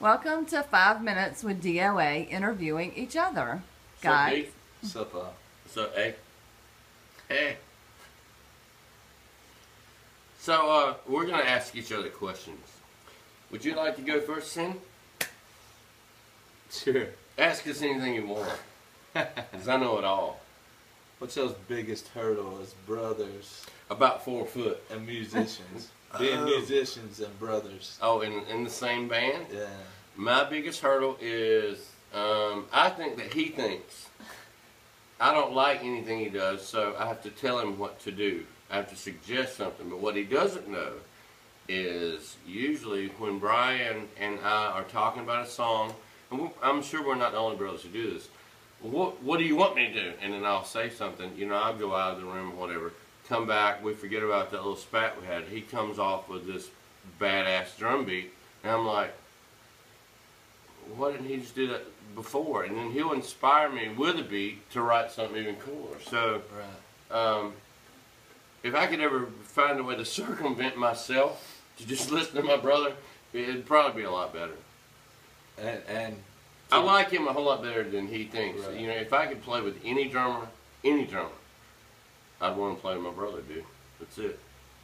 Welcome to 5 Minutes with DOA Interviewing Each Other. Guys. What's up, What's up, A? Hey. So, we're going to ask each other questions. Would you like to go first, Sin? Sure. Ask us anything you want. Because I know it all. What's y'all's biggest hurdle as brothers About 4 foot. and musicians? Being musicians and brothers. Oh, in the same band? Yeah. My biggest hurdle is, I think that he thinks. I don't like anything he does, so I have to tell him what to do. I have to suggest something. But what he doesn't know is usually when Brian and I are talking about a song, and I'm sure we're not the only brothers who do this, what do you want me to do? And then I'll say something, I'll go out of the room or whatever, come back, we forget about that little spat we had. He comes off with this badass drum beat, and I'm like, why didn't he just do that before? And then he'll inspire me with a beat to write something even cooler. So, if I could ever find a way to circumvent myself, to just listen to my brother, it'd probably be a lot better. And I like him a whole lot better than he thinks. Right. If I could play with any drummer, I'd want to play with my brother, dude. That's it.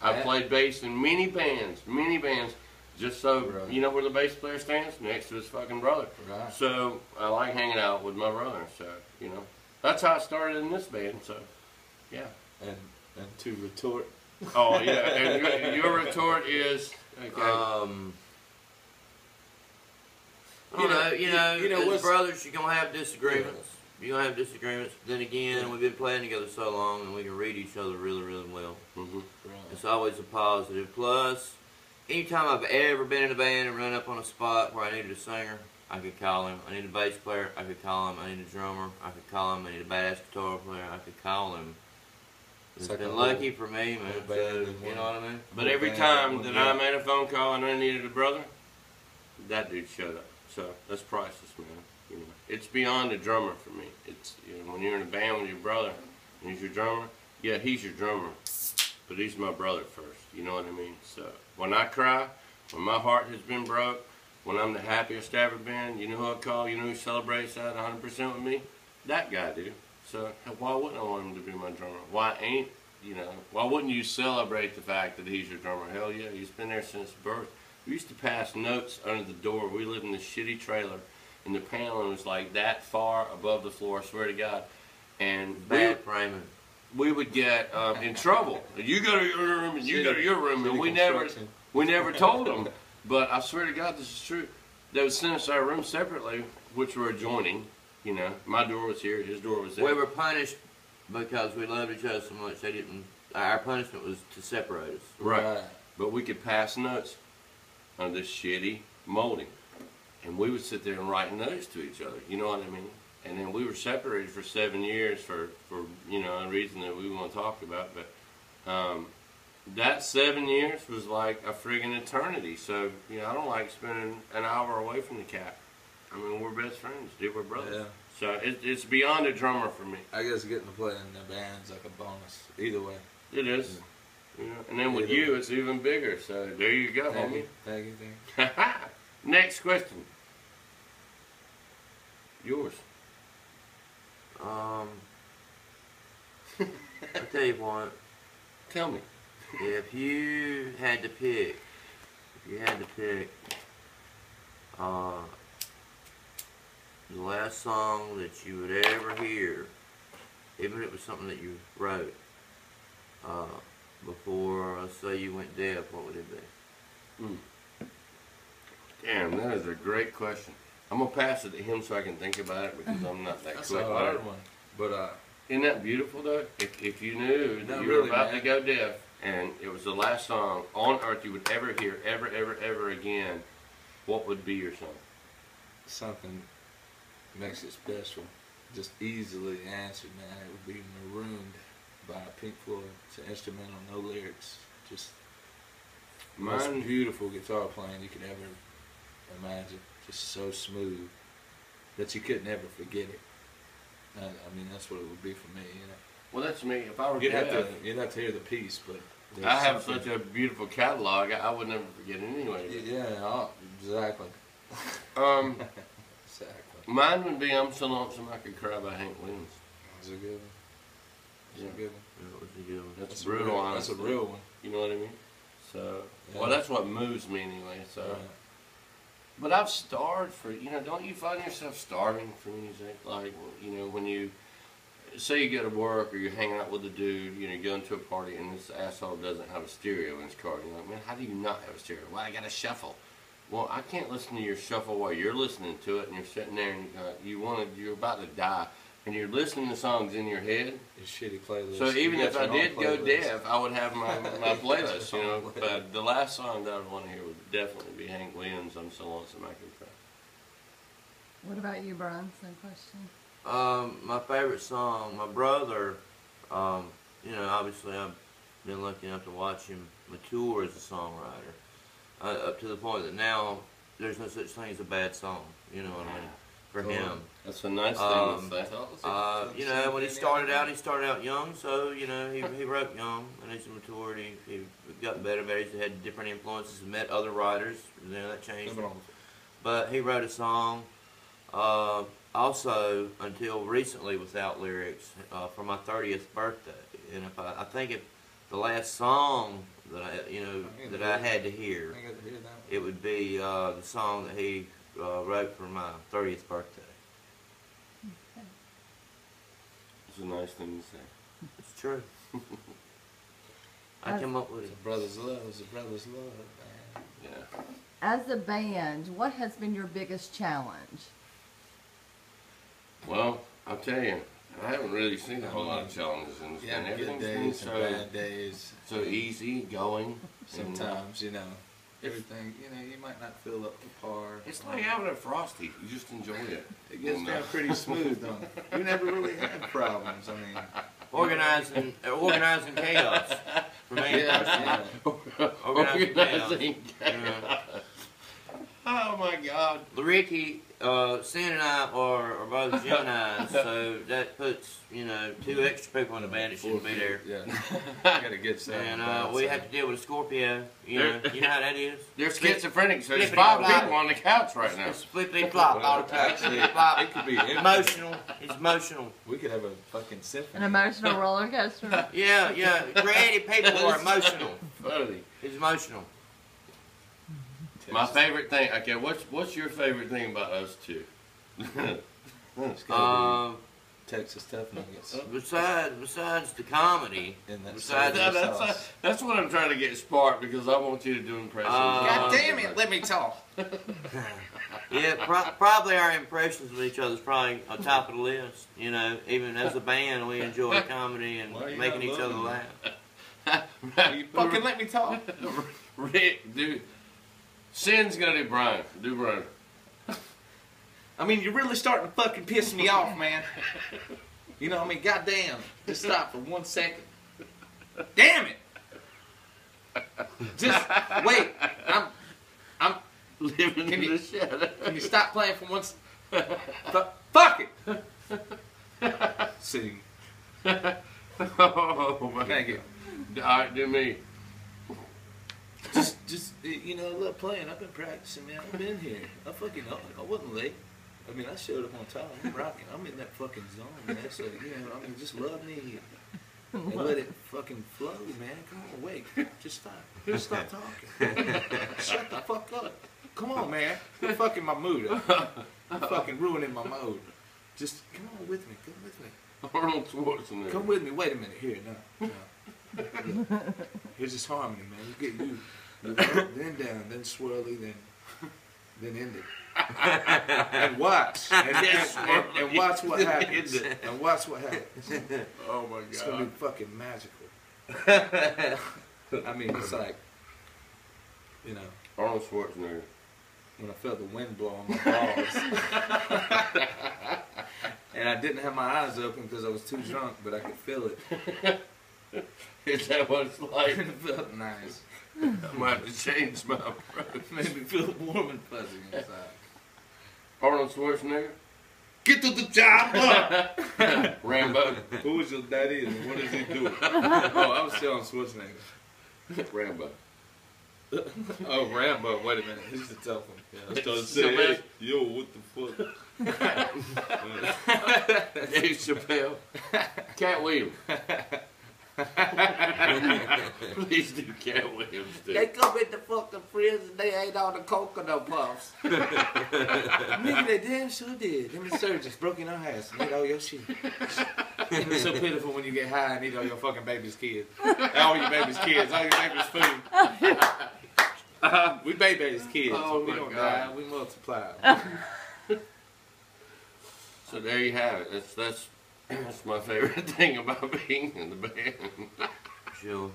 I've played bass in many bands, just so, where the bass player stands? Next to his fucking brother. Right. So, I like hanging out with my brother, so, That's how I started in this band, so, yeah. And to retort. Oh, yeah, and your retort is, okay. As brothers, you're going to have disagreements. You're going to have disagreements. Then again, we've been playing together so long and we can read each other really, really well. Mm-hmm. Right. It's always a positive. Plus, anytime I've ever been in a band and run up on a spot where I needed a singer, I could call him. I need a bass player, I could call him. I need a drummer, I could call him. I need a badass guitar player, I could call him. It's like been lucky for me, man. So, you know what I mean? But every time that I made a phone call and I needed a brother, that dude showed up. So that's priceless, man. It's beyond a drummer for me. It's when you're in a band with your brother and he's your drummer. Yeah, he's your drummer, but he's my brother first. You know what I mean? So when I cry, when my heart has been broke, when I'm the happiest I've ever been, you know who I call? You know who celebrates that 100% with me? That guy, dude. So why wouldn't I want him to be my drummer? Why wouldn't you celebrate the fact that he's your drummer? Hell yeah, he's been there since birth. We used to pass notes under the door. We lived in this shitty trailer, and the paneling was like that far above the floor, I swear to God. And bad framing. We would get in trouble. You go to your room, and you go to your room, and we never told them. But I swear to God, this is true. They would send us our rooms separately, which were adjoining. My door was here, his door was there. We were punished because we loved each other so much. Our punishment was to separate us. Right. But we could pass notes on this shitty molding. And we would sit there and write notes to each other. You know what I mean? And then we were separated for 7 years for a reason that we won't talk about. But that 7 years was like a friggin' eternity. So, I don't like spending an hour away from the cat. I mean, we're best friends, dude. We're brothers. Yeah. So it's beyond a drummer for me. I guess getting to play in the band's like a bonus. Either way. It is. And then with you, it's even bigger. So there you go, homie. Thank you. Next question. Yours. I'll tell you what. Tell me. If you had to pick, the last song that you would ever hear, even if it was something that you wrote, before, let's say, you went deaf, what would it be? Damn, that is a great question. I'm going to pass it to him so I can think about it because I'm not that That's quick. a hard one. But, isn't that beautiful, though? If you knew that you were about to go deaf and it was the last song on earth you would ever hear, ever again, what would be your song? Something makes it special. Just easily answered, man. It would be Marooned by Pink Floyd. It's an instrumental, no lyrics. Just the most beautiful guitar playing you could ever imagine. Just so smooth that you could never forget it. I mean, that's what it would be for me, Well, that's me. If I were you'd have to hear the piece, but I have such a beautiful catalog. I would never forget it anyway. Yeah, exactly. Exactly. Mine would be "I'm So Lonesome I Could Cry" by Hank Williams. That's a good one. That's a good one. That was a good one. That's That's brutal, That's a honestly. real one. You know what I mean? So, Yeah. well, that's what moves me anyway. So, Right. but I've starved for, don't you find yourself starving for music? Like, when you say you go to work or you're hanging out with a dude, you go into a party and this asshole doesn't have a stereo in his car. You're like, man, how do you not have a stereo? Well, I got to shuffle. Well, I can't listen to your shuffle while you're listening to it and you're sitting there and you're about to die and you're listening to songs in your head. Your shitty playlist. So even You if got I your own did go playlist. deaf, I would have my playlist, Your own playlist. But the last song that I would want to hear would definitely be Hank Williams, "I'm So Lonesome I Could Cry." What about you, Brian? Same question. My favorite song, my brother, obviously I've been lucky enough to watch him mature as a songwriter, up to the point that now there's no such thing as a bad song, you know what I mean, for him. That's a nice thing to say. When he started out young, so, he wrote young, and as he matured, he got better, he had different influences, met other writers, that changed. But he wrote a song, also, until recently without lyrics, for my 30th birthday. And I think if the last song that I had to hear, I got to hear that. it would be the song that he wrote for my 30th birthday. It's a nice thing to say. It's true. I come up with It's it. a brother's love. It's a brother's love, man. Yeah. As a band, what has been your biggest challenge? Well, I'll tell you, I haven't really seen a whole lot of challenges in this Yeah, band. good Everything's been days and bad days. so easy going. Sometimes, everything, you might not feel up to par. It's like having a Frosty. You just enjoy it. It gets down pretty smooth, don't it? We never really had problems. I mean, Organizing chaos for me. yeah. Organizing chaos. Organizing chaos. Oh my God. Ricky, Sin and I are both Geminis, so that puts, 2 extra people in the band that shouldn't be there. Yeah. Gotta get some. And we have to deal with a Scorpio. You know how that is. They're schizophrenic, so there's Flippity 5 flop. people on the couch right now. It's flippity flop all the time. Actually, Flippity flop. it could be infinite. Emotional. It's emotional. We could have a fucking symphony. An emotional roller coaster? Yeah. Creative people are emotional. Funny. It's emotional. My favorite thing. Okay, what's your favorite thing about us two? It's gotta be Texas Tough Nuggets. Besides the comedy, And that's besides That's what I'm trying to get sparked because I want you to do impressions. God damn it, let me talk. probably our impressions of each other is probably on top of the list. Even as a band, we enjoy comedy and Why are you making not each other loving laugh. You fucking let me talk. Rick, dude. Sin's gonna do Brian. Do Brian. I mean, you're really starting to fucking piss me off, man. Goddamn. Just stop for 1 second. Damn it. Just wait. I'm Living Can in you- the shadow. Can you stop playing for once? Fuck it. See. Oh my Thank you. God. All right, do me. Just I love playing. I've been practicing, man. I've been here. I wasn't late. I mean, I showed up on time. I'm rocking. I'm in that fucking zone, man. So, just love me and let it fucking flow, man. Come on, wait. Just stop. Just stop talking. Shut the fuck up. Come on, man. You're fucking my mood up. You're fucking ruining my mode. Just come on with me. Come with me. Arnold Schwarzenegger. Come with me. Wait a minute. Here, no. Here's this harmony, man. You get you up, then down, then swirly, then end it. And watch. And watch what happens. And watch what happens. Oh my It's gonna God. be fucking magical. I mean, it's like, Arnold Schwarzenegger. when I felt the wind blow on my balls. And I didn't have my eyes open because I was too drunk, but I could feel it. Is that what it's like? It felt nice. I might have to change my approach. It made me feel warm and fuzzy inside. Arnold Schwarzenegger. Get to the job! Rambo. Who is your daddy and what does he do? Oh, I was still on Schwarzenegger. Rambo. Oh, Rambo. Wait a minute. He's the tough one. Yeah, I started saying, saying, hey, yo, what the fuck? Dave Chappelle. Cat Williams. Please do Cat Williams, dude. They come in the fucking prison, they ate all the coconut puffs. Nigga, they damn sure did. Them the surgeons broke in our house and ate all your shit. It's so pitiful when you get high and eat all your fucking baby's kids. All your baby's kids, all your baby's food. We baby's kids. Oh we my don't God. die, we multiply. So there you have it. That's my favorite thing about being in the band. Sure.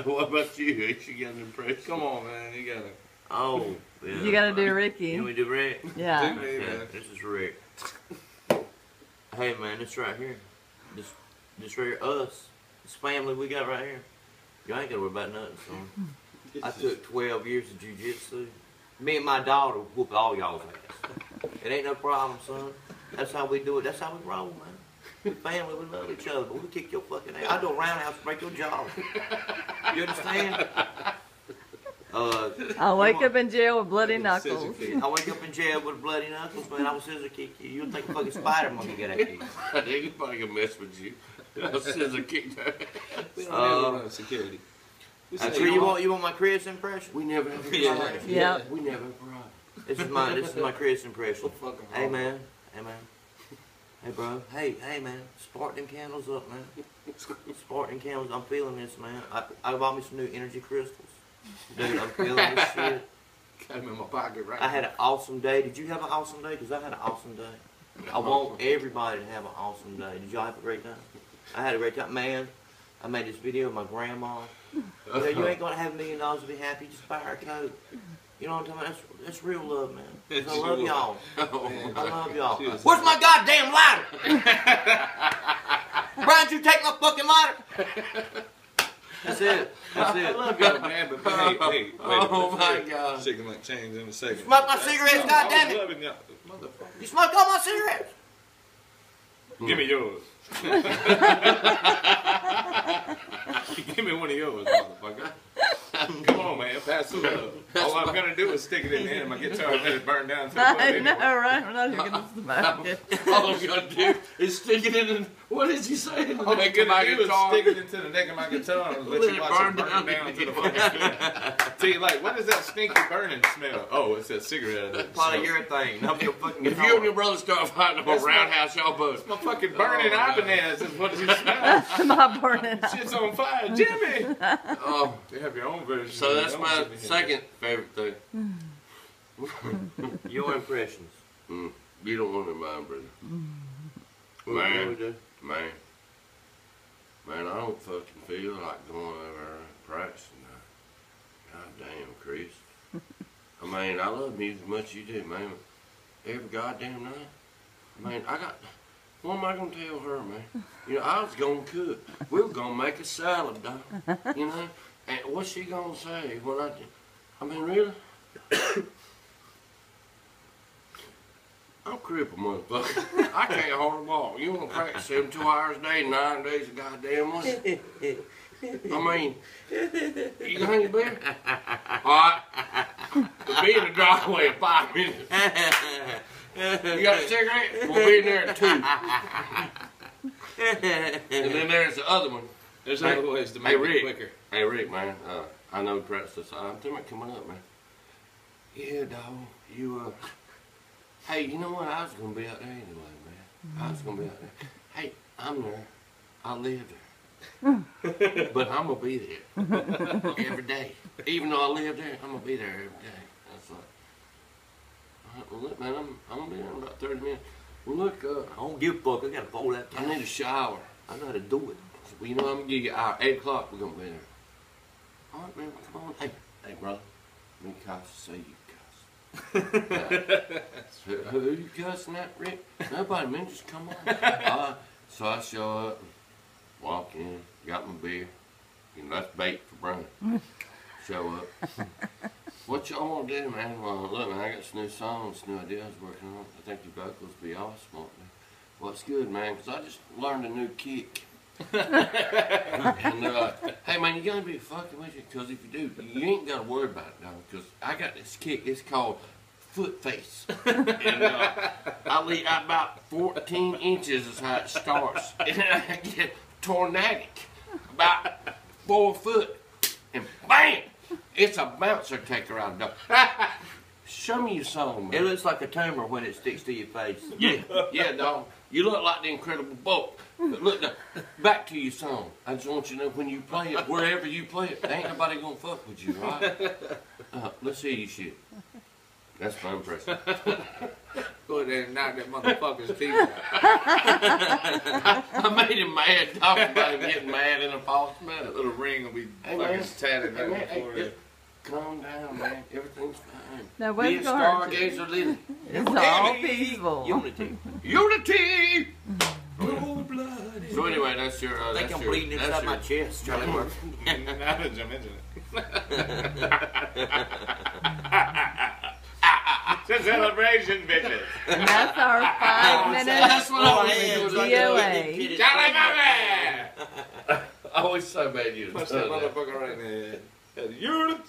What about you? You got an impression? Come on, man, you gotta. Oh, yeah. You gotta do Ricky. You want me to do Rick? Yeah. Do me, Yeah, man. this is Rick. Hey man, this right here. This right here, us. This family we got right here. Y'all ain't gotta worry about nothing, son. I took 12 years of jiu-jitsu. Me and my daughter whoop all y'all's ass. It ain't no problem, son. That's how we do it. That's how we roll, man. We family, we love each other, but we kick your fucking ass. I do a roundhouse to break your jaw. You understand? I'll wake up in jail with bloody knuckles. I wake up in jail with bloody knuckles, man. I will scissor kick you. You'll think a fucking spider monkey get at you. I think he's probably gonna mess with you. I'll scissor kick that. We don't ever run security. We That's say, where you want my Chris impression? We never have Yeah. cried. Yeah. We never cried. This is my Chris impression. fucking Hey man, hey bro, hey man, spark them candles up, man. Spark them candles. I'm feeling this, man. I bought me some new energy crystals, dude. I'm feeling this shit. Got him in my pocket right I had an awesome day. Did you have an awesome day? Cause I had an awesome day. I want everybody to have an awesome day. Did y'all have a great time? I had a great time, man. I made this video with my grandma. You know, you ain't gonna have $1 million to be happy. Just buy her a coat. You know what I'm talking about? That's real love, man. 'Cause I love y'all. I love y'all. Where's my goddamn lighter? Brian, you take my fucking lighter? That's it. That's I it. love y'all, man, but hey, wait a minute. Oh my God. Shaking like change in a second. Smoke my cigarettes, goddamn I it. was loving y'all. Motherfucker. You smoked all my cigarettes. Give me yours. Give me one of yours, motherfucker. Come on, man. Pass it up. All I'm gonna do is stick it in the end of my guitar and let it burn down to the wood I know, anyway. right? We're not even gonna smoke it. All I'm gonna do is stick it in. What did you say? In the All I'm neck of my gonna do is guitar? stick it into the neck of my guitar and let you watch it burn down to the fucking flame. Tell you like, what is that stinky burning smell? Oh, it's that cigarette. That's probably your thing. Not your fucking If you and your brother start fighting over a roundhouse, y'all both. My fucking burning Oh, Ibanez is what you smell. My burning up. Shit's on fire, Jimmy. Oh, They have your own version. so that's Don't my Jimmy Hendrix. second favorite thing. Your impressions. You don't want to mind, brother. What Man. we do? Man, I don't fucking feel like going over and practicing that. God damn, Chris. I mean, I love music as much as you do, man. Every goddamn night. I mean, what am I gonna tell her, man? You know, I was gonna cook. We were gonna make a salad, dog. You know? And what's she gonna say when I mean, really? I'm crippled, motherfucker. I can't hardly walk. You want to practice 72 hours a day, 9 days a goddamn week? I mean, you gonna hang your bed? Alright. We'll be in the driveway in 5 minutes. You got a cigarette? We'll be in there at 2. And then there's the other one. There's Hey, other ways to hey, make Rick. it quicker. Hey, Rick, man. I know practice this. I'm thinking about coming up, man. Yeah, dog. You, hey, you know what? I was going to be out there anyway, man. I was going to be out there. Hey, I'm there. I live there. But I'm going to be there every day. Even though I live there, I'm going to be there every day. That's like, all right, well, look, man, I'm going to be there in about 30 minutes. Well, look, I don't give a fuck. I gotta fold that I time. need a shower. I know how to do it. Well, you know, I'm going to give you 8 o'clock. We're going to be there. All right, man, come on. Hey, brother. Me cuss, say you cuss. Who you cussing at, Rick? Nobody, man, just come on. So I show up, walk in, got my beer. You know, that's bait for Brian. Show up. What y'all want to do, man? Well, look, man, I got some new songs, new ideas working on. I think your vocals will be awesome, won't they? Well, it's good, man, because I just learned a new kick. And they're like, hey man, you gotta be fucking with you, because if you do, you ain't gotta worry about it now, because I got this kick, it's called foot face. And I leave about 14 inches is how it starts. And then I get tornadic, about 4 foot, and bam! It's a bouncer taker out of the door. Show me your song, man. It looks like a tumor when it sticks to your face. Yeah, dog. You look like the Incredible Bulk. But look, now, back to your song. I just want you to know when you play it, wherever you play it, there ain't nobody gonna fuck with you, right? Let's see you shit. That's my impression. Go in there and knock that motherfucker's teeth out. I made him mad talking about him getting mad in a false manner. That little ring will be Hey, fucking man. tatted Hey, right man, before hey, it. calm down, man. Everything's fine. Now, Me what's and going to Stargazer Lily. It's all peaceful. Unity. Unity! Cold-blooded. So anyway, that's your. I think that's I'm your, bleeding inside my chest, Charlie Murphy. Now that you mention it. It's a celebration, bitches. And that's our 5 minutes That's what I was with doing. DOA. Charlie Murphy! I always so bad you. Punch that motherfucker right in the head. Unity.